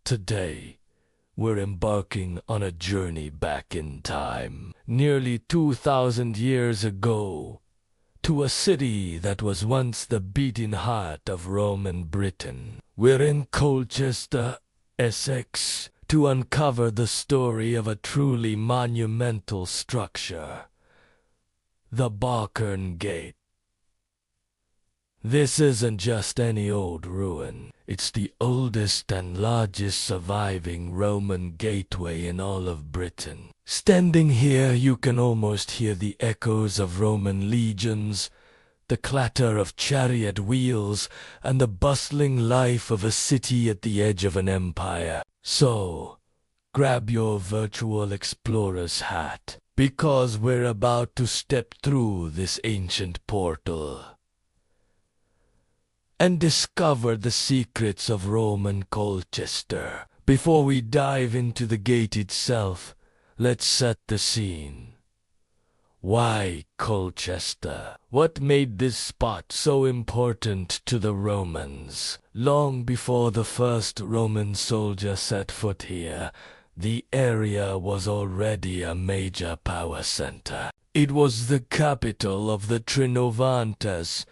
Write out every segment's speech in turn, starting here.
Today, we're embarking on a journey back in time, nearly 2,000 years ago, to a city that was once the beating heart of Roman Britain. We're in Colchester, Essex, to uncover the story of a truly monumental structure, the Balkerne Gate. This isn't just any old ruin. It's the oldest and largest surviving Roman gateway in all of Britain. Standing here, you can almost hear the echoes of Roman legions, the clatter of chariot wheels, and the bustling life of a city at the edge of an empire. So, grab your virtual explorer's hat, because we're about to step through this ancient portal and discover the secrets of Roman Colchester. Before we dive into the gate itself, let's set the scene. Why Colchester? What made this spot so important to the Romans? Long before the first Roman soldier set foot here, the area was already a major power center. It was the capital of the Trinovantes,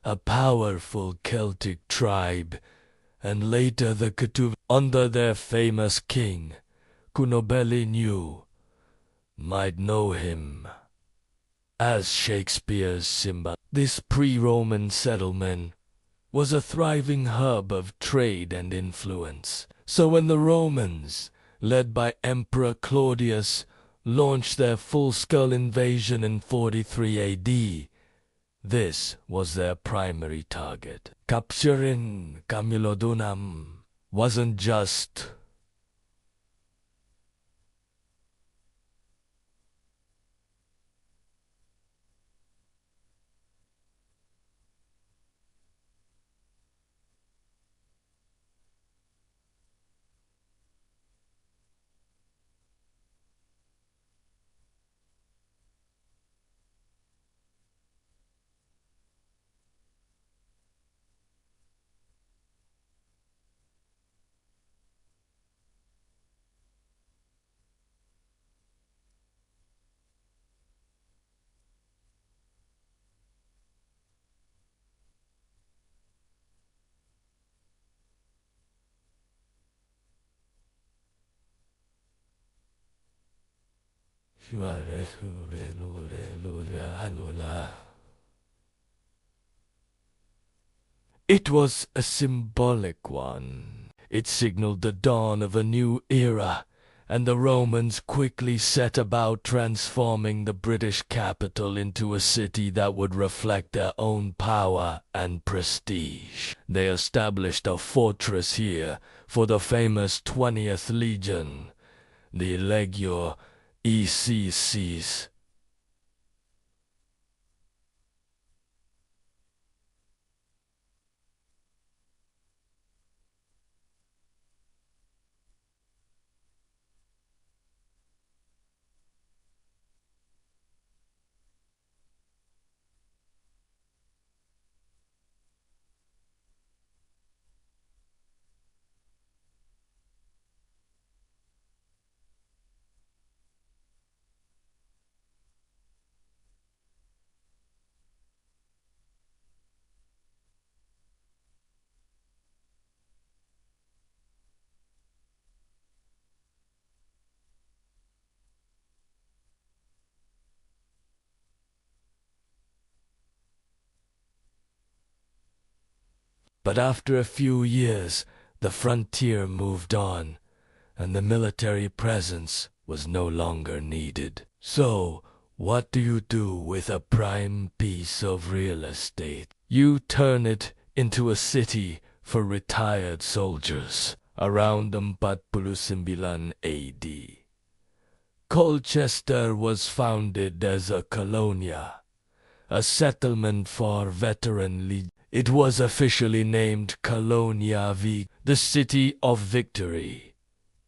a powerful Celtic tribe, and later the Katuv under their famous king, Cunobelli knew, might know him as Shakespeare's Simba. This pre-Roman settlement was a thriving hub of trade and influence. So when the Romans, led by Emperor Claudius, launched their full-scale invasion in 43 AD, this was their primary target. Capturing Camulodunum wasn't just It was a symbolic one. It signaled the dawn of a new era, and the Romans quickly set about transforming the British capital into a city that would reflect their own power and prestige. They established a fortress here for the famous 20th Legion, the Legio Essex. But after a few years, the frontier moved on, and the military presence was no longer needed. So, what do you do with a prime piece of real estate? You turn it into a city for retired soldiers. Around 49 AD, Colchester was founded as a colonia, a settlement for veteran legions. It was officially named Colonia V, the City of Victory,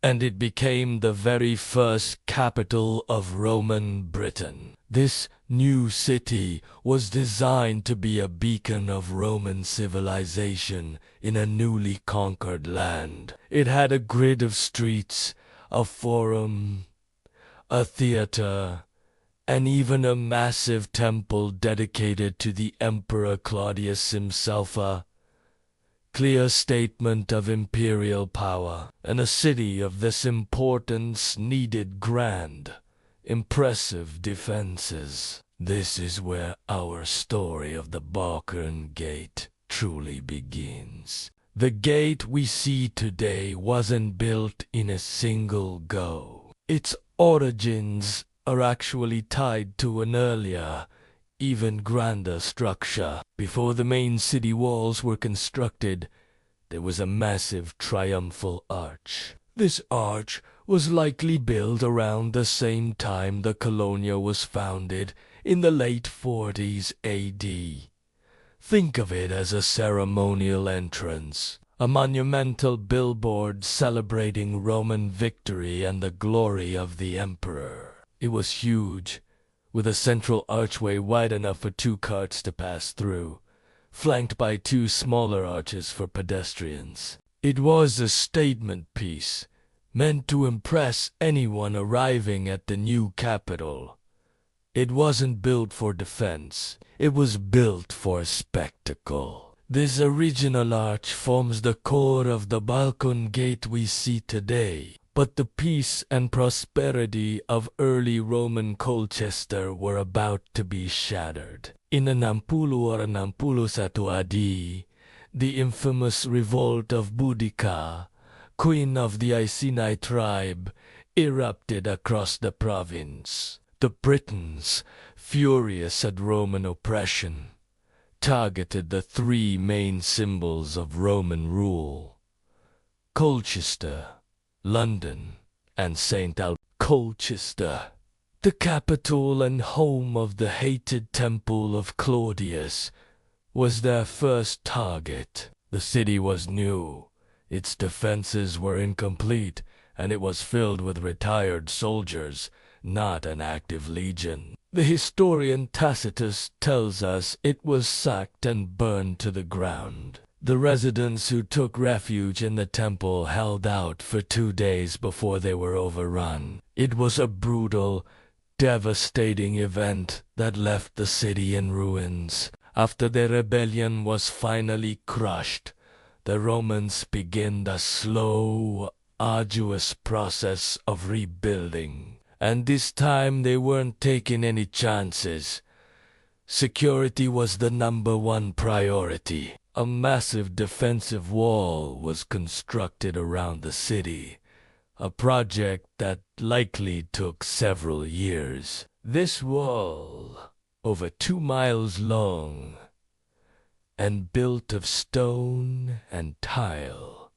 and it became the very first capital of Roman Britain. This new city was designed to be a beacon of Roman civilization in a newly conquered land. It had a grid of streets, a forum, a theater, and even a massive temple dedicated to the Emperor Claudius himself, a clear statement of imperial power. And a city of this importance needed grand, impressive defenses. This is where our story of the Balkerne Gate truly begins. The gate we see today wasn't built in a single go. Its origins are actually tied to an earlier, even grander structure. Before the main city walls were constructed, there was a massive triumphal arch. This arch was likely built around the same time the Colonia was founded in the late 40s AD. Think of it as a ceremonial entrance, a monumental billboard celebrating Roman victory and the glory of the emperor. It was huge, with a central archway wide enough for 2 carts to pass through, flanked by 2 smaller arches for pedestrians. It was a statement piece, meant to impress anyone arriving at the new capital. It wasn't built for defense, it was built for spectacle. This original arch forms the core of the Balkerne Gate we see today. But the peace and prosperity of early Roman Colchester were about to be shattered. In 60 AD, the infamous revolt of Boudica, queen of the Iceni tribe, erupted across the province. The Britons, furious at Roman oppression, targeted the 3 main symbols of Roman rule: Colchester, London, and St. Colchester, the capital and home of the hated temple of Claudius, was their first target. The city was new, its defenses were incomplete, and it was filled with retired soldiers, not an active legion. The historian Tacitus tells us it was sacked and burned to the ground. The residents who took refuge in the temple held out for 2 days before they were overrun. It was a brutal, devastating event that left the city in ruins. After the rebellion was finally crushed, the Romans began the slow, arduous process of rebuilding. And this time they weren't taking any chances. Security was the #1 priority. A massive defensive wall was constructed around the city, a project that likely took several years. This wall, over 2 miles long, and built of stone and tile,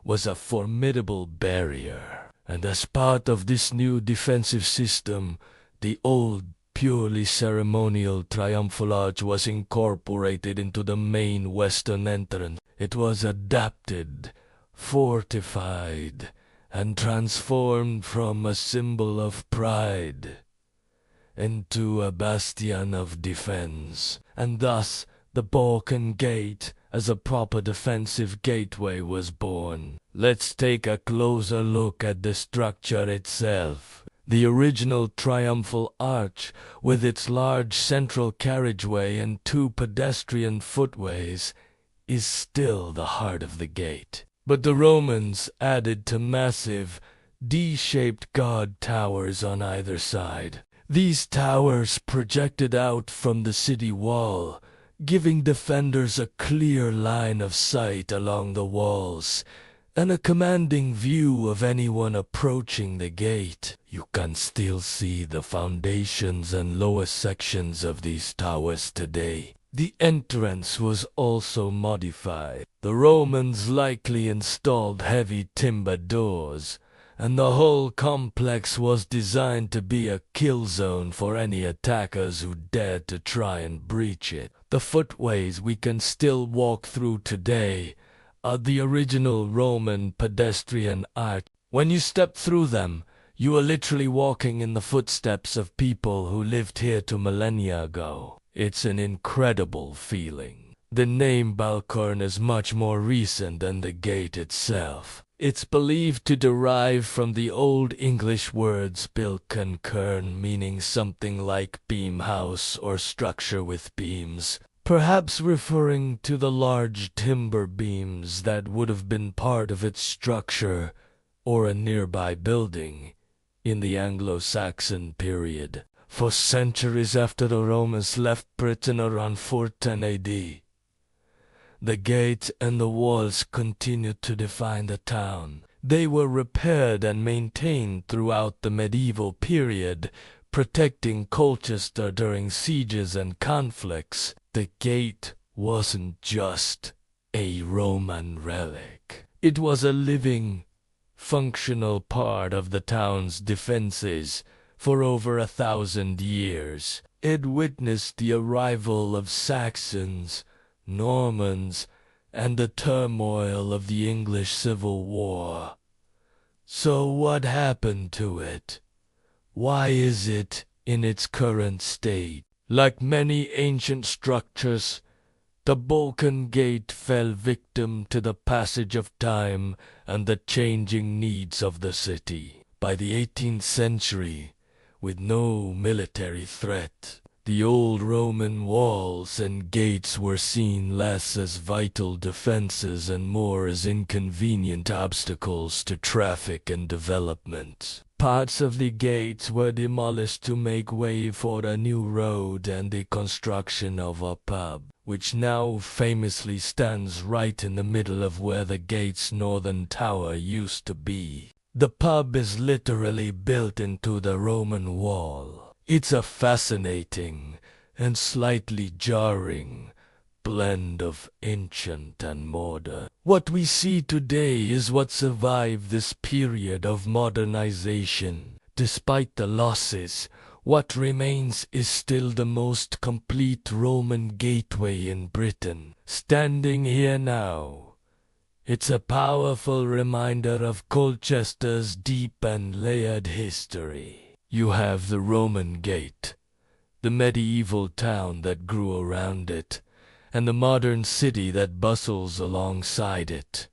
was a formidable barrier. And as part of this new defensive system, the old purely ceremonial triumphal arch was incorporated into the main western entrance. It was adapted, fortified, and transformed from a symbol of pride into a bastion of defense. And thus the Balkerne Gate, as a proper defensive gateway, was born. Let's take a closer look at the structure itself. The original triumphal arch, with its large central carriageway and 2 pedestrian footways, is still the heart of the gate. But the Romans added to massive, D-shaped guard towers on either side. These towers projected out from the city wall, giving defenders a clear line of sight along the walls and a commanding view of anyone approaching the gate. You can still see the foundations and lower sections of these towers today. The entrance was also modified. The Romans likely installed heavy timber doors, and the whole complex was designed to be a kill zone for any attackers who dared to try and breach it. The footways we can still walk through today are the original Roman pedestrian arch. When you step through them, you are literally walking in the footsteps of people who lived here 2 millennia ago. It's an incredible feeling. The name Balkerne is much more recent than the gate itself. It's believed to derive from the Old English words bilk and kern, meaning something like beam house or structure with beams, perhaps referring to the large timber beams that would have been part of its structure or a nearby building in the Anglo-Saxon period. For centuries after the Romans left Britain around 410 AD, the gate and the walls continued to define the town. They were repaired and maintained throughout the medieval period, protecting Colchester during sieges and conflicts. The gate wasn't just a Roman relic. It was a living, functional part of the town's defenses for over 1,000 years. It witnessed the arrival of Saxons, Normans, and the turmoil of the English Civil War. So what happened to it? Why is it in its current state? Like many ancient structures, the Balkerne Gate fell victim to the passage of time and the changing needs of the city. By the 18th century, with no military threat, the old Roman walls and gates were seen less as vital defenses and more as inconvenient obstacles to traffic and development. Parts of the gates were demolished to make way for a new road and the construction of a pub, which now famously stands right in the middle of where the gate's northern tower used to be. The pub is literally built into the Roman wall. It's a fascinating and slightly jarring blend of ancient and modern. What we see today is what survived this period of modernization. Despite the losses, what remains is still the most complete Roman gateway in Britain. Standing here now, it's a powerful reminder of Colchester's deep and layered history. You have the Roman Gate, the medieval town that grew around it, and the modern city that bustles alongside it.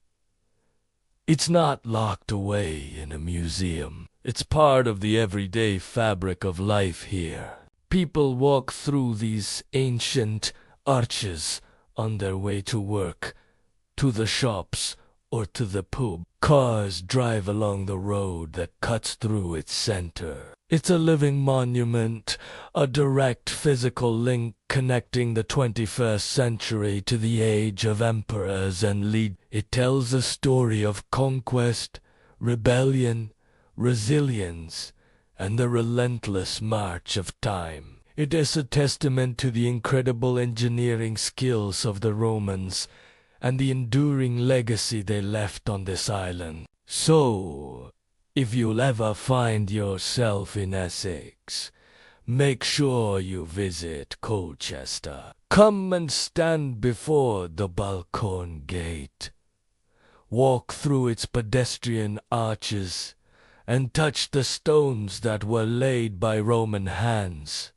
It's not locked away in a museum. It's part of the everyday fabric of life here. People walk through these ancient arches on their way to work, to the shops, or to the pub. Cars drive along the road that cuts through its center. It's a living monument, a direct physical link connecting the 21st century to the age of emperors and leaders. It tells a story of conquest, rebellion, resilience, and the relentless march of time. It is a testament to the incredible engineering skills of the Romans and the enduring legacy they left on this island. So, if you'll ever find yourself in Essex, make sure you visit Colchester. Come and stand before the Balkerne Gate. Walk through its pedestrian arches and touch the stones that were laid by Roman hands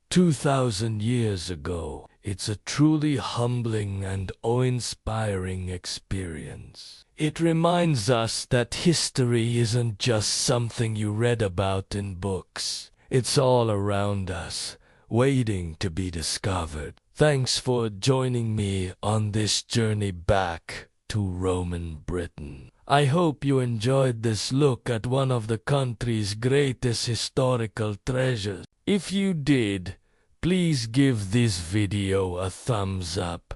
2,000 years ago. It's a truly humbling and awe-inspiring experience. It reminds us that history isn't just something you read about in books. It's all around us, waiting to be discovered. Thanks for joining me on this journey back to Roman Britain. I hope you enjoyed this look at one of the country's greatest historical treasures. If you did, please give this video a thumbs up.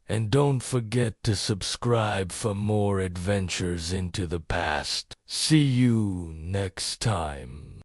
And don't forget to subscribe for more adventures into the past. See you next time.